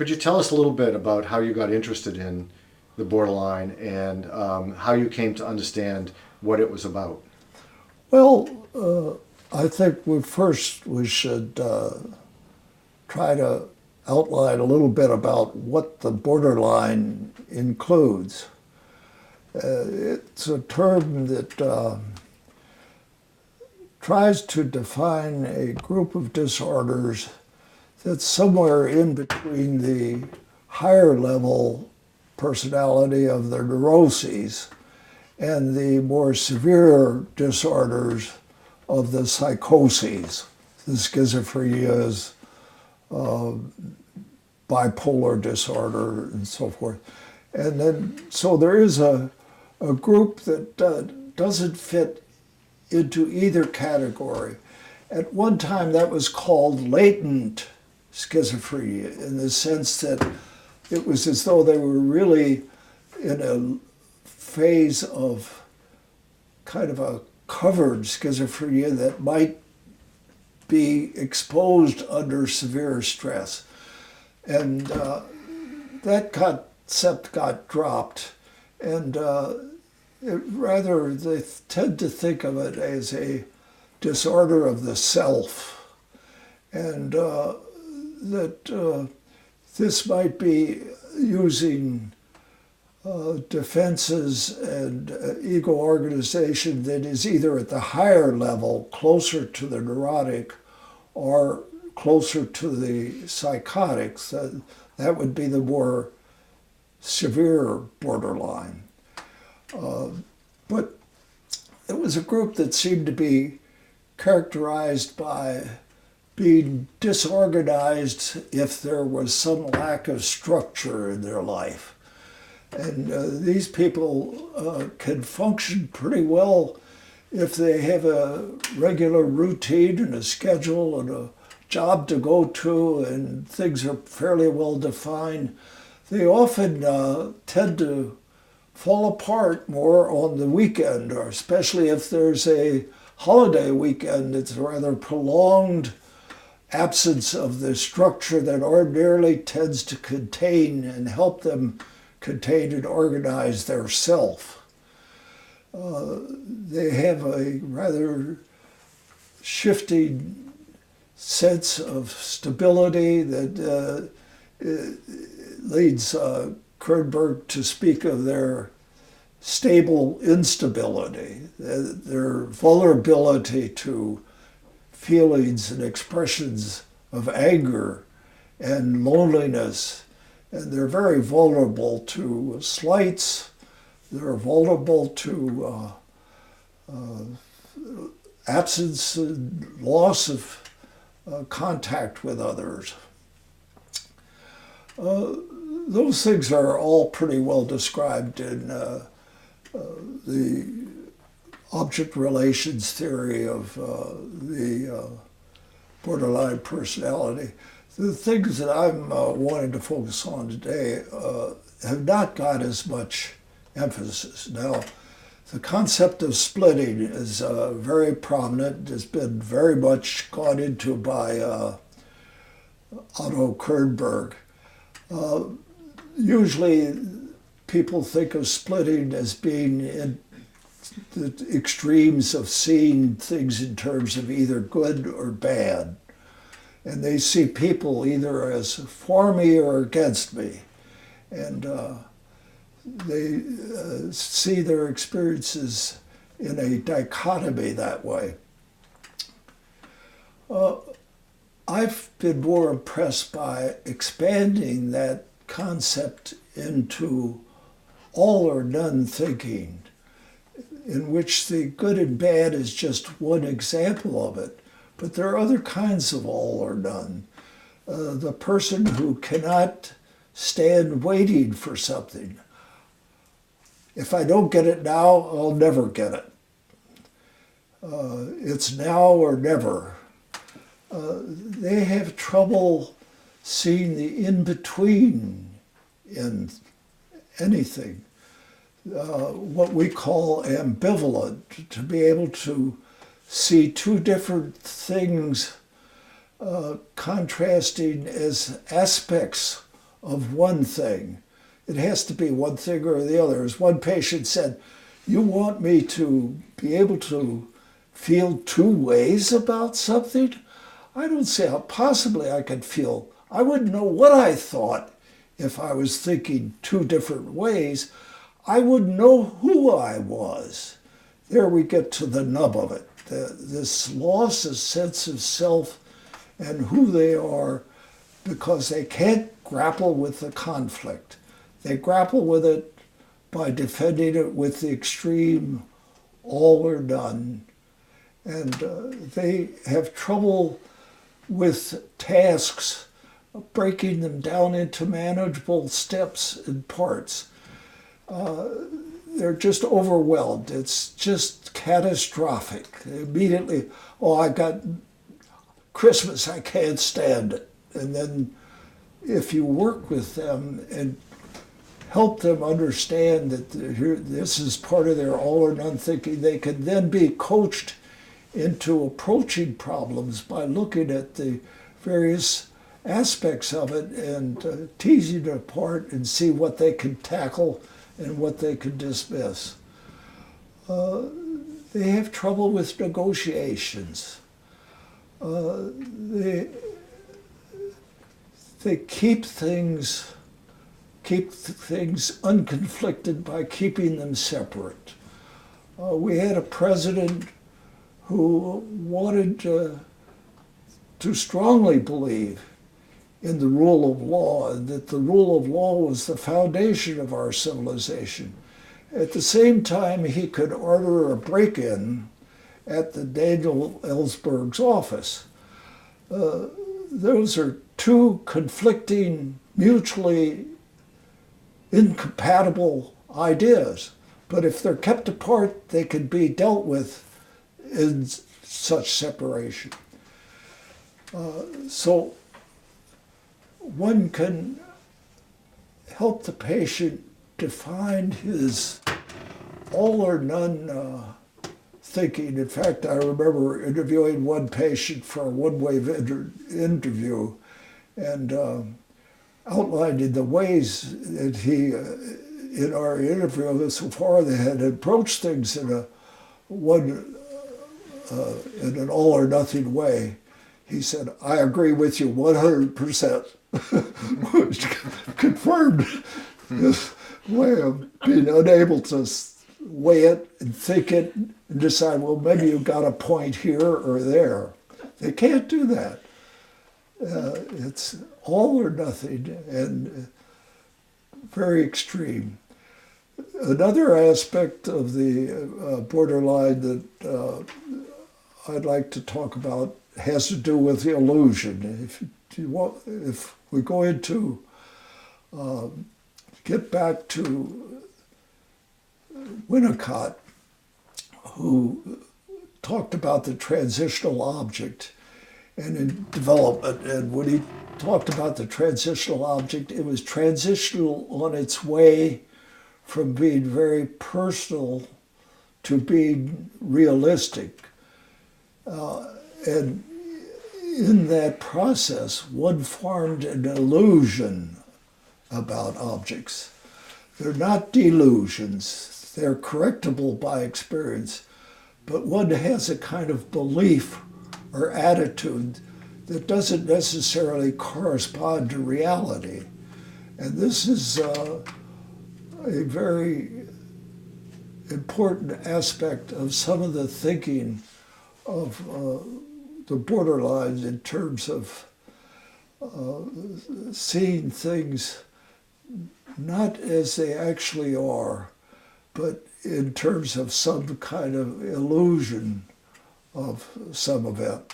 Could you tell us a little bit about how you got interested in the borderline and how you came to understand what it was about? Well, I think we should try to outline a little bit about what the borderline includes. It's a term that tries to define a group of disorders that's somewhere in between the higher level personality of the neuroses and the more severe disorders of the psychoses, the schizophrenias, bipolar disorder, and so forth. And then, so there is a group that doesn't fit into either category. At one time, that was called latent schizophrenia, in the sense that it was as though they were really in a phase of kind of a covered schizophrenia that might be exposed under severe stress. And that concept got dropped. And they tend to think of it as a disorder of the self. And that this might be using defenses and ego organization that is either at the higher level, closer to the neurotic, or closer to the psychotics. That would be the more severe borderline. But it was a group that seemed to be characterized by being disorganized if there was some lack of structure in their life. And these people can function pretty well if they have a regular routine and a schedule and a job to go to and things are fairly well defined. They often tend to fall apart more on the weekend, or especially if there's a holiday weekend. It's a rather prolonged absence of the structure that ordinarily tends to contain and help them contain and organize their self. They have a rather shifting sense of stability that leads Kernberg to speak of their stable instability, their vulnerability to feelings and expressions of anger and loneliness. And they're very vulnerable to slights. They're vulnerable to absence and loss of contact with others. Those things are all pretty well described in the object relations theory of the borderline personality. The things that I'm wanting to focus on today have not got as much emphasis. Now, the concept of splitting is very prominent, has been very much gone into by Otto Kernberg. Usually people think of splitting as being in the extremes of seeing things in terms of either good or bad. And they see people either as for me or against me. And they see their experiences in a dichotomy that way. I've been more impressed by expanding that concept into all or none thinking, in which the good and bad is just one example of it. But there are other kinds of all or none. The person who cannot stand waiting for something. If I don't get it now, I'll never get it. It's now or never. They have trouble seeing the in-between in anything. What we call ambivalent, to be able to see two different things contrasting as aspects of one thing. It has to be one thing or the other. As one patient said, you want me to be able to feel two ways about something? I don't see how possibly I could feel. I wouldn't know what I thought if I was thinking two different ways. I wouldn't know who I was. There we get to the nub of it. This loss of sense of self and who they are, because they can't grapple with the conflict. They grapple with it by defending it with the extreme all or none. And they have trouble with tasks, breaking them down into manageable steps and parts. They're just overwhelmed. It's just catastrophic. They immediately, oh, I got Christmas, I can't stand it. And then if you work with them and help them understand that this is part of their all or none thinking, they can then be coached into approaching problems by looking at the various aspects of it and teasing it apart and see what they can tackle and what they can dismiss. They have trouble with negotiations. They keep things unconflicted by keeping them separate. We had a president who wanted to strongly believe in the rule of law, and that the rule of law was the foundation of our civilization. At the same time, he could order a break-in at the Daniel Ellsberg's office. Those are two conflicting, mutually incompatible ideas. But if they're kept apart, they can be dealt with in such separation. So one can help the patient define his all or none thinking. In fact, I remember interviewing one patient for a one-way interview and outlining the ways that he, in our interview so far, they had approached things in an all or nothing way. He said, I agree with you 100%, which confirmed this way of being unable to weigh it and think it and decide, well, maybe you got a point here or there. They can't do that. It's all or nothing and very extreme. Another aspect of the borderline that I'd like to talk about has to do with the illusion. If we're going to get back to Winnicott, who talked about the transitional object and in development, and when he talked about the transitional object, it was transitional on its way from being very personal to being realistic. And in that process, one formed an illusion about objects. They're not delusions. They're correctable by experience. But one has a kind of belief or attitude that doesn't necessarily correspond to reality. And this is a very important aspect of some of the thinking of the borderlines in terms of seeing things not as they actually are, but in terms of some kind of illusion of some event.